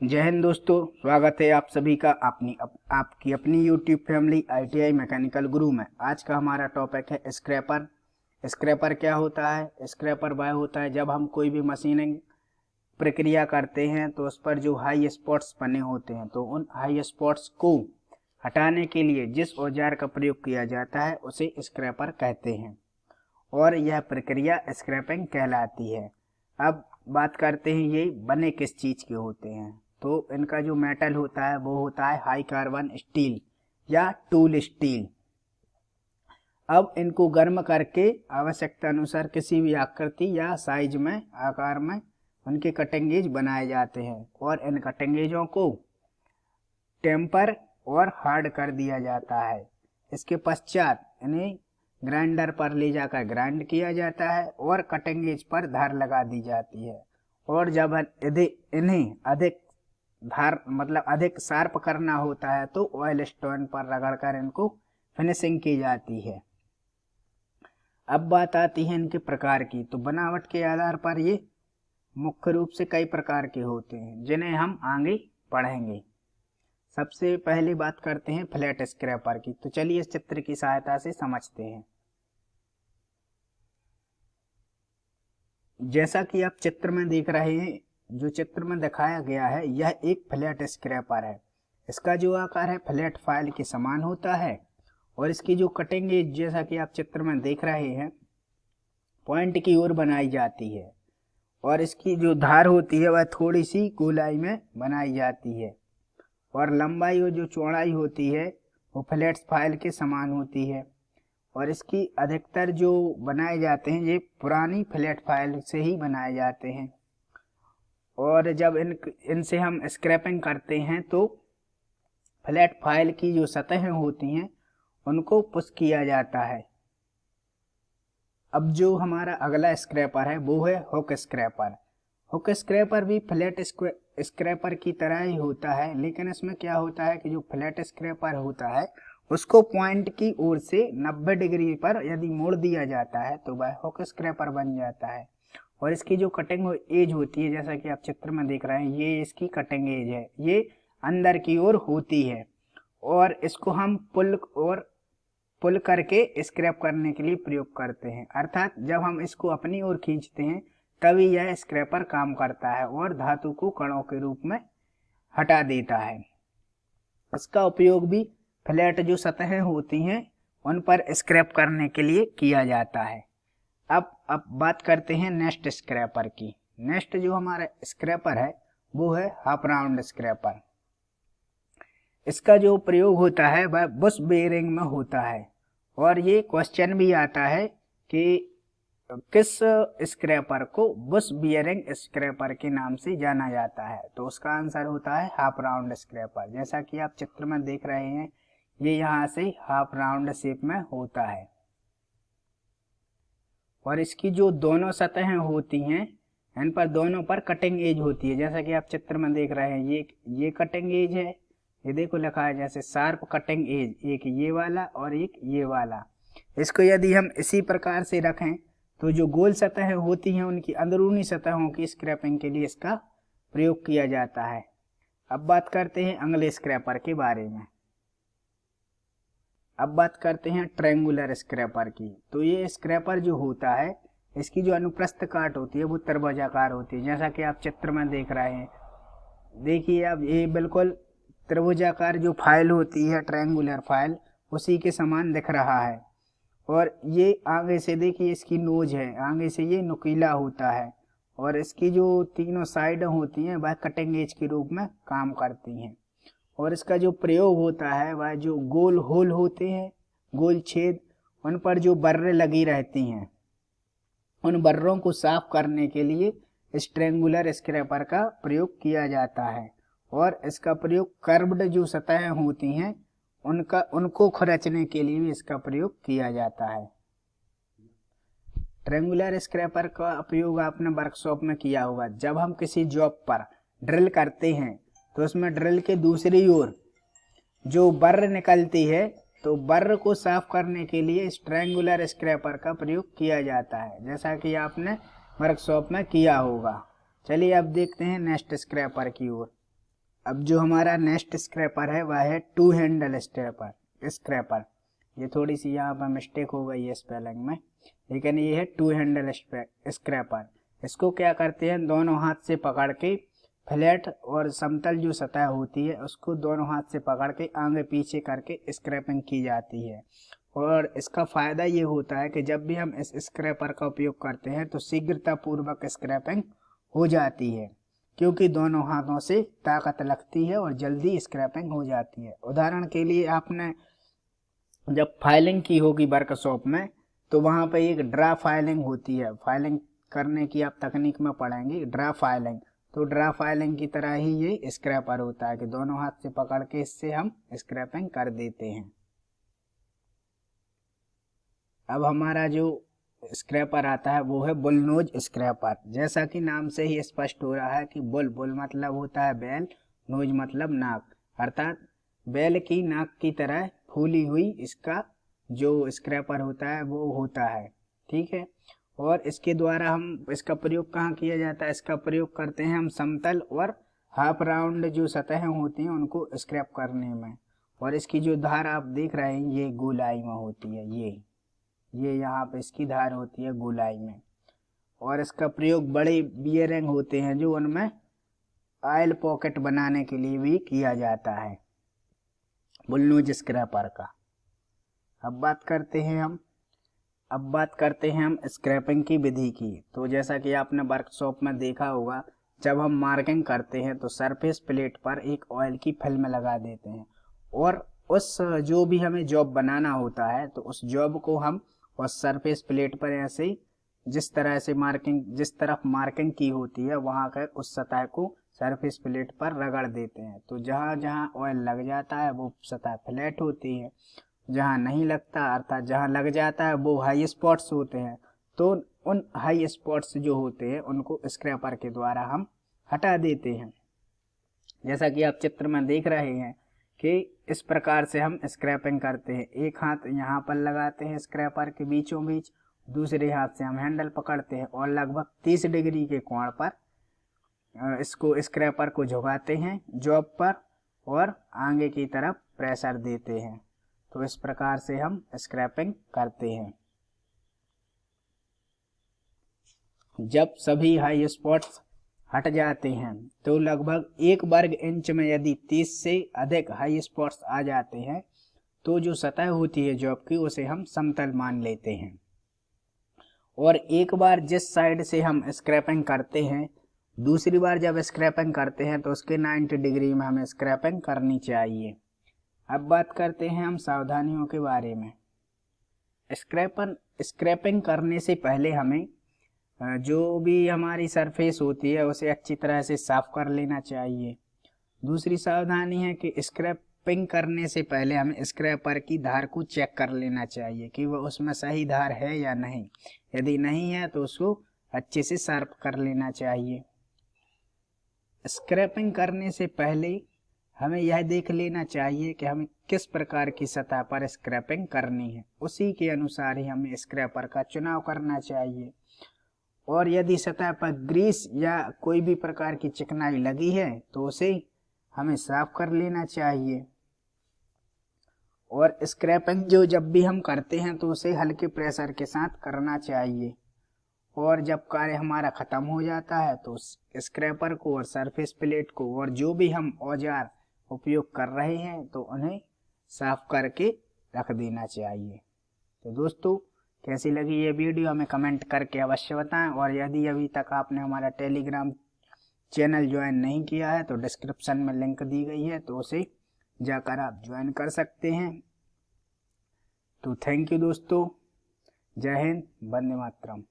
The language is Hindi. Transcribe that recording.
जय हिंद दोस्तों, स्वागत है आप सभी का आपकी अपनी यूट्यूब फैमिली ITI मैकेनिकल गुरु में। आज का हमारा टॉपिक है स्क्रैपर। स्क्रैपर क्या होता है? स्क्रैपर वह होता है जब हम कोई भी मशीनिंग प्रक्रिया करते हैं तो उस पर जो हाई स्पॉट्स बने होते हैं, तो उन हाई स्पॉट्स को हटाने के लिए जिस औजार का प्रयोग किया जाता है उसे स्क्रैपर कहते हैं और यह प्रक्रिया स्क्रैपिंग कहलाती है। अब बात करते हैं ये बने किस चीज के होते हैं। तो इनका जो मेटल होता है वो होता है हाई कार्बन स्टील या टूल स्टील। अब इनको गर्म करके आवश्यकता अनुसार किसी भी आकृति या साइज में, आकार में उनके कटिंगेज बनाए जाते हैं और इन कटिंगेजों को टेम्पर और हार्ड कर दिया जाता है। इसके पश्चात इन्हें ग्राइंडर पर ले जाकर ग्राइंड किया जाता है और कटिंगेज पर धार लगा दी जाती है। और जब इन्हें अधिक धार अधिक शार्प करना होता है तो ऑयल स्टोन पर रगड़कर इनको फिनिशिंग की जाती है। अब बात आती है इनके प्रकार की। तो बनावट के आधार पर ये मुख्य रूप से कई प्रकार के होते हैं जिन्हें हम आगे पढ़ेंगे। सबसे पहले बात करते हैं फ्लैट स्क्रैपर की। तो चलिए इस चित्र की सहायता से समझते हैं। जैसा कि आप चित्र में देख रहे हैं, जो चित्र में दिखाया गया है यह एक फ्लैट स्क्रैपर है। इसका जो आकार है फ्लैट फाइल के समान होता है और इसकी जो कटिंग है, जैसा कि आप चित्र में देख रहे हैं, पॉइंट की ओर बनाई जाती है और इसकी जो धार होती है वह थोड़ी सी गोलाई में बनाई जाती है और लंबाई और जो चौड़ाई होती है वो फ्लैट फाइल के समान होती है। और इसकी अधिकतर जो बनाए जाते हैं ये पुरानी फ्लैट फाइल से ही बनाए जाते हैं और जब इनसे हम स्क्रैपिंग करते हैं तो फ्लैट फाइल की जो सतहें होती हैं उनको पुश किया जाता है। अब जो हमारा अगला स्क्रैपर है वो है हुक स्क्रैपर। हुक स्क्रैपर भी फ्लैट स्क्रैपर की तरह ही होता है, लेकिन इसमें क्या होता है कि जो फ्लैट स्क्रैपर होता है उसको पॉइंट की ओर से 90 डिग्री पर यदि मोड़ दिया जाता है तो वह हुक स्क्रैपर बन जाता है। और इसकी जो कटिंग एज होती है, जैसा कि आप चित्र में देख रहे हैं, ये इसकी कटिंग एज है, ये अंदर की ओर होती है और इसको हम पुल करके स्क्रैप करने के लिए प्रयोग करते हैं। अर्थात जब हम इसको अपनी ओर खींचते हैं तभी यह स्क्रैपर काम करता है और धातु को कणों के रूप में हटा देता है। इसका उपयोग भी फ्लैट जो सतहें होती हैं उन पर स्क्रैप करने के लिए किया जाता है। अब बात करते हैं नेस्ट स्क्रैपर की। नेस्ट जो हमारा स्क्रैपर है वो है हाफ राउंड स्क्रैपर। इसका जो प्रयोग होता है वह बुश बेयरिंग में होता है और ये क्वेश्चन भी आता है कि किस स्क्रैपर को बुश बियरिंग स्क्रैपर के नाम से जाना जाता है। तो उसका आंसर होता है हाफ राउंड स्क्रैपर। जैसा कि आप चित्र में देख रहे हैं, ये यहाँ से हाफ राउंड शेप में होता है और इसकी जो दोनों सतहें होती हैं इन पर दोनों पर कटिंग एज होती है। जैसा कि आप चित्र में देख रहे हैं, ये कटिंग एज है, ये देखो लिखा है जैसे शार्प कटिंग एज, एक ये वाला और एक ये वाला। इसको यदि हम इसी प्रकार से रखें तो जो गोल सतहें होती हैं उनकी अंदरूनी सतहों की स्क्रैपिंग के लिए इसका प्रयोग किया जाता है। अब बात करते हैं अगले स्क्रैपर के बारे में। अब बात करते हैं ट्रायंगुलर स्क्रैपर की। तो ये स्क्रैपर जो होता है इसकी जो अनुप्रस्थ काट होती है वो त्रिभुजाकार होती है। जैसा कि आप चित्र में देख रहे हैं, देखिए अब ये बिल्कुल त्रिभुजाकार जो फाइल होती है, ट्रायंगुलर फाइल, उसी के समान दिख रहा है। और ये आगे से देखिए इसकी नोज है, आगे से ये नुकीला होता है और इसकी जो तीनों साइड होती हैं वह कटिंग एज के रूप में काम करती हैं। और इसका जो प्रयोग होता है वह जो गोल होल होते हैं, गोल छेद, उन पर जो बर्रें लगी रहती हैं उन बर्रों को साफ करने के लिए इस ट्रायंगुलर स्क्रैपर का प्रयोग किया जाता है। और इसका प्रयोग कर्व्ड जो सतहें होती हैं उनको खुरचने के लिए भी इसका प्रयोग किया जाता है। ट्रायंगुलर स्क्रैपर का उपयोग आपने वर्कशॉप में किया होगा। जब हम किसी जॉब पर ड्रिल करते हैं तो उसमें ड्रिल के दूसरी ओर जो बर्र निकलती है, तो बर्र को साफ करने के लिए इस ट्रायंगुलर स्क्रैपर का प्रयोग किया जाता है, जैसा कि आपने वर्कशॉप में किया होगा। चलिए अब देखते हैं नेक्स्ट स्क्रैपर की ओर। अब जो हमारा नेक्स्ट स्क्रैपर है वह है टू हैंडल स्क्रैपर। ये थोड़ी सी यहाँ पर मिस्टेक हो गई है स्पेलिंग में, लेकिन ये है टू हैंडल स्क्रैपर। इसको क्या करते हैं, दोनों हाथ से पकड़ के फ्लैट और समतल जो सतह होती है उसको दोनों हाथ से पकड़ के आगे पीछे करके स्क्रैपिंग की जाती है। और इसका फ़ायदा ये होता है कि जब भी हम इस स्क्रैपर का उपयोग करते हैं तो शीघ्रतापूर्वक स्क्रैपिंग हो जाती है, क्योंकि दोनों हाथों से ताकत लगती है और जल्दी स्क्रैपिंग हो जाती है। उदाहरण के लिए आपने जब फाइलिंग की होगी वर्कशॉप में तो वहाँ पे एक ड्रा फाइलिंग होती है, फाइलिंग करने की आप तकनीक में पढ़ेंगे ड्रा फाइलिंग। तो ड्रा फाइलिंग की तरह ही ये स्क्रैपर होता है कि दोनों हाथ से पकड़ के इससे हम स्क्रैपिंग कर देते हैं। अब हमारा जो स्क्रैपर आता है वो है बुल नोज स्क्रैपर। जैसा कि नाम से ही स्पष्ट हो रहा है कि बुल मतलब होता है बैल, नोज मतलब नाक, अर्थात बैल की नाक की तरह फूली हुई इसका जो स्क्रैपर होता है वो होता है। ठीक है। और इसके द्वारा हम इसका प्रयोग कहाँ किया जाता है, इसका प्रयोग करते हैं हम समतल और हाफ राउंड जो सतहें होती हैं उनको स्क्रैप करने में। और इसकी जो धार आप देख रहे हैं ये गोलाई में होती है, ये यहाँ पे इसकी धार होती है गोलाई में। और इसका प्रयोग बड़े बियरिंग होते हैं जो उनमें ऑयल पॉकेट बनाने के लिए भी किया जाता है बुल नोज स्क्रैपर का। अब बात करते हैं हम स्क्रैपिंग की विधि की। तो जैसा कि आपने वर्कशॉप में देखा होगा, जब हम मार्किंग करते हैं तो सरफेस प्लेट पर एक ऑयल की फिल्म लगा देते हैं और उस जो भी हमें जॉब बनाना होता है तो उस जॉब को हम उस सरफेस प्लेट पर ऐसे जिस तरफ मार्किंग की होती है वहां का उस सतह को सरफेस प्लेट पर रगड़ देते हैं। तो जहां जहां ऑयल लग जाता है वो सतह फ्लैट होती है, जहां नहीं लगता अर्थात जहां लग जाता है वो हाई स्पॉट्स होते हैं। तो उन हाई स्पॉट्स जो होते हैं उनको स्क्रैपर के द्वारा हम हटा देते हैं। जैसा कि आप चित्र में देख रहे हैं कि इस प्रकार से हम स्क्रैपिंग करते हैं। एक हाथ यहाँ पर लगाते हैं स्क्रैपर के बीचों बीच, दूसरे हाथ से हम हैंडल पकड़ते हैं और लगभग 30 डिग्री के कोण पर इसको स्क्रैपर को झुकाते हैं जॉब पर और आगे की तरफ प्रेशर देते हैं। तो इस प्रकार से हम स्क्रैपिंग करते हैं। जब सभी हाई स्पॉट्स हट जाते हैं तो लगभग 1 वर्ग इंच में यदि 30 से अधिक हाई स्पॉट्स आ जाते हैं तो जो सतह होती है जॉब की उसे हम समतल मान लेते हैं। और एक बार जिस साइड से हम स्क्रैपिंग करते हैं दूसरी बार जब स्क्रैपिंग करते हैं तो उसके 90 डिग्री में हमें स्क्रैपिंग करनी चाहिए। अब बात करते हैं हम सावधानियों के बारे में। स्क्रैपिंग करने से पहले हमें जो भी हमारी सरफेस होती है उसे अच्छी तरह से साफ कर लेना चाहिए। दूसरी सावधानी है कि स्क्रैपिंग करने से पहले हमें स्क्रैपर की धार को चेक कर लेना चाहिए कि वह उसमें सही धार है या नहीं। यदि नहीं है तो उसको अच्छे से शार्प कर लेना चाहिए। स्क्रैपिंग करने से पहले हमें यह देख लेना चाहिए कि हमें किस प्रकार की सतह पर स्क्रैपिंग करनी है, उसी के अनुसार ही हमें स्क्रैपर का चुनाव करना चाहिए। और यदि सतह पर ग्रीस या कोई भी प्रकार की चिकनाई लगी है तो उसे हमें साफ कर लेना चाहिए। और स्क्रैपिंग जो जब भी हम करते हैं तो उसे हल्के प्रेशर के साथ करना चाहिए। और जब कार्य हमारा खत्म हो जाता है तो स्क्रैपर को और सरफेस प्लेट को और जो भी हम औजार उपयोग कर रहे हैं तो उन्हें साफ करके रख देना चाहिए। तो दोस्तों कैसी लगी ये वीडियो हमें कमेंट करके अवश्य बताएं। और यदि अभी तक आपने हमारा टेलीग्राम चैनल ज्वाइन नहीं किया है तो डिस्क्रिप्शन में लिंक दी गई है तो उसे जाकर आप ज्वाइन कर सकते हैं। तो थैंक यू दोस्तों, जय हिंद, वंदे मातरम।